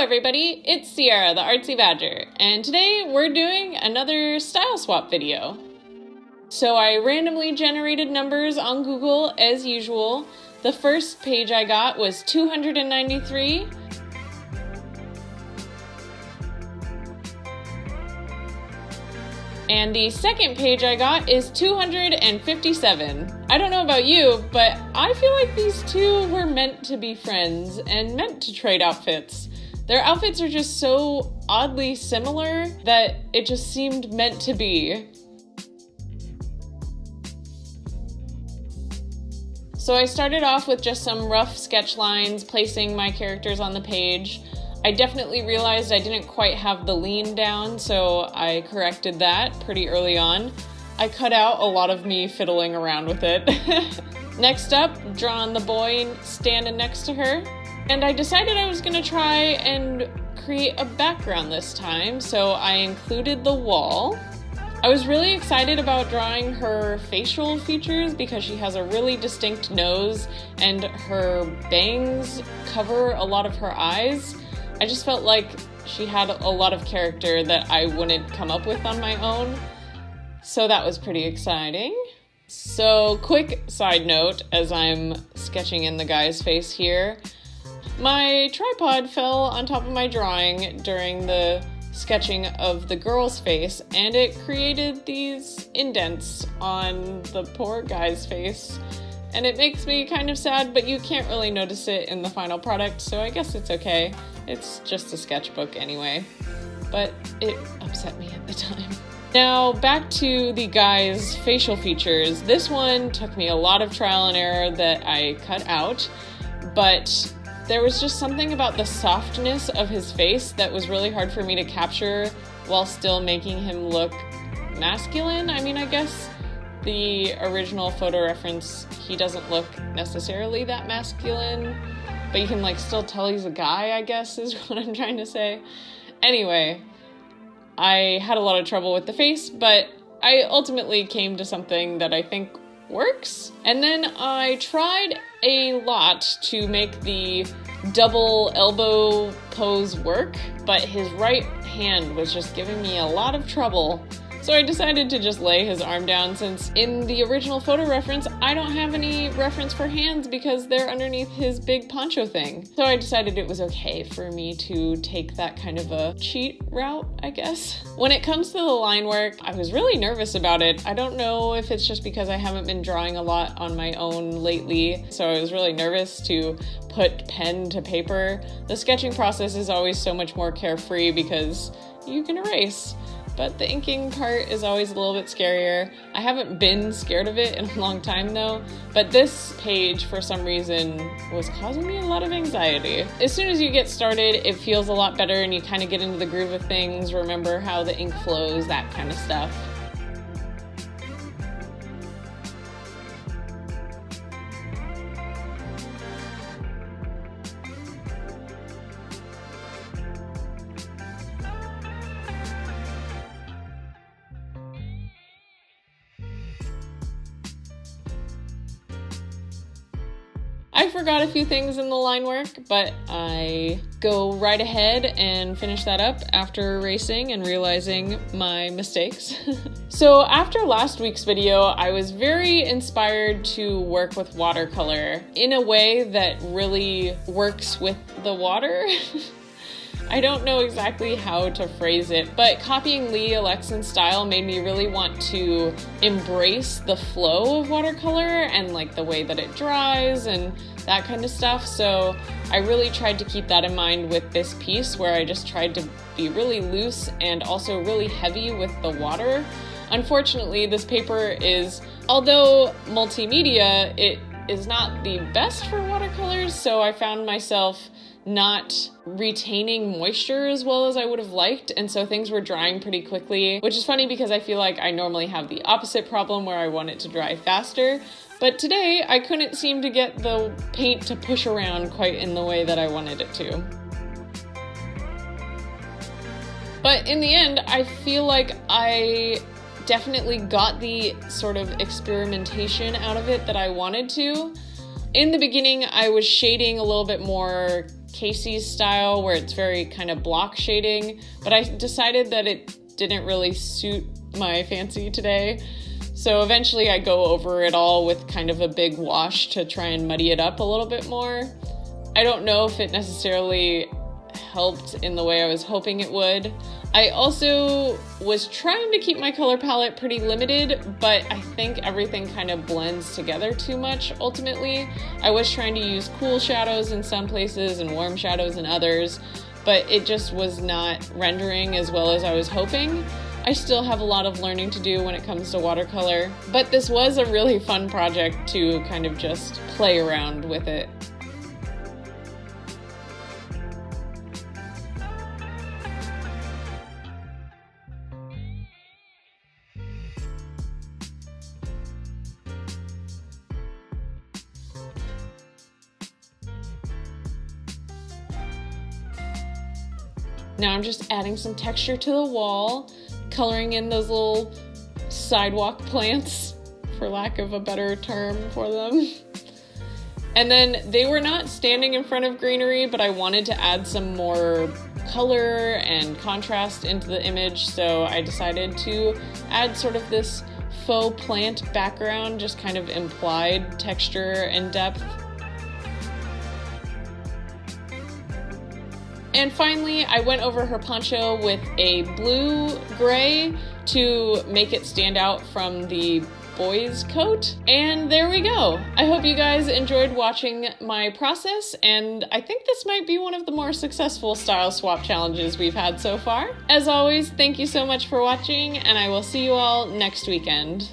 everybody, it's Sierra, the Artsy Badger, and today we're doing another style swap video. So I randomly generated numbers on Google as usual. The first page I got was 293. And the second page I got is 257. I don't know about you, but I feel like these two were meant to be friends and meant to trade outfits. Their outfits are just so oddly similar that it just seemed meant to be. So I started off with just some rough sketch lines, placing my characters on the page. I definitely realized I didn't quite have the lean down, so I corrected that pretty early on. I cut out a lot of me fiddling around with it. Next up, drawn the boy standing next to her. And I decided I was gonna try and create a background this time, so I included the wall. I was really excited about drawing her facial features because she has a really distinct nose and her bangs cover a lot of her eyes. I just felt like she had a lot of character that I wouldn't come up with on my own. So that was pretty exciting. So quick side note as I'm sketching in the guy's face here. My tripod fell on top of my drawing during the sketching of the girl's face, and it created these indents on the poor guy's face. And it makes me kind of sad, but you can't really notice it in the final product, so I guess it's okay. It's just a sketchbook anyway. But it upset me at the time. Now, back to the guy's facial features. This one took me a lot of trial and error that I cut out, but there was just something about the softness of his face that was really hard for me to capture while still making him look masculine. I mean, I guess the original photo reference, he doesn't look necessarily that masculine, but you can like still tell he's a guy, I guess is what I'm trying to say. Anyway, I had a lot of trouble with the face, but I ultimately came to something that I think works. And then I tried a lot to make the double elbow pose work, but his right hand was just giving me a lot of trouble. So I decided to just lay his arm down since in the original photo reference, I don't have any reference for hands because they're underneath his big poncho thing. So I decided it was okay for me to take that kind of a cheat route, I guess. When it comes to the line work, I was really nervous about it. I don't know if it's just because I haven't been drawing a lot on my own lately, so I was really nervous to put pen to paper. The sketching process is always so much more carefree because you can erase. But the inking part is always a little bit scarier. I haven't been scared of it in a long time though, but this page for some reason was causing me a lot of anxiety. As soon as you get started, it feels a lot better and you kind of get into the groove of things, remember how the ink flows, that kind of stuff. I forgot a few things in the line work, but I go right ahead and finish that up after erasing and realizing my mistakes. So after last week's video, I was very inspired to work with watercolor in a way that really works with the water. I don't know exactly how to phrase it, but copying Lee Alexan's style made me really want to embrace the flow of watercolor and like the way that it dries and that kind of stuff. So I really tried to keep that in mind with this piece where I just tried to be really loose and also really heavy with the water. Unfortunately, this paper is, although multimedia, it is not the best for watercolors, so I found myself not retaining moisture as well as I would have liked, and so things were drying pretty quickly, which is funny because I feel like I normally have the opposite problem where I want it to dry faster, but today I couldn't seem to get the paint to push around quite in the way that I wanted it to. But in the end, I feel like I definitely got the sort of experimentation out of it that I wanted to. In the beginning, I was shading a little bit more Casey's style where it's very kind of block shading, but I decided that it didn't really suit my fancy today. So eventually I go over it all with kind of a big wash to try and muddy it up a little bit more. I don't know if it necessarily helped in the way I was hoping it would. I also was trying to keep my color palette pretty limited, but I think everything kind of blends together too much ultimately. I was trying to use cool shadows in some places and warm shadows in others, but it just was not rendering as well as I was hoping. I still have a lot of learning to do when it comes to watercolor, but this was a really fun project to kind of just play around with it. Now I'm just adding some texture to the wall, coloring in those little sidewalk plants, for lack of a better term for them. And then they were not standing in front of greenery, but I wanted to add some more color and contrast into the image, so I decided to add sort of this faux plant background, just kind of implied texture and depth. And finally, I went over her poncho with a blue-gray to make it stand out from the boy's coat. And there we go. I hope you guys enjoyed watching my process, and I think this might be one of the more successful style swap challenges we've had so far. As always, thank you so much for watching, and I will see you all next weekend.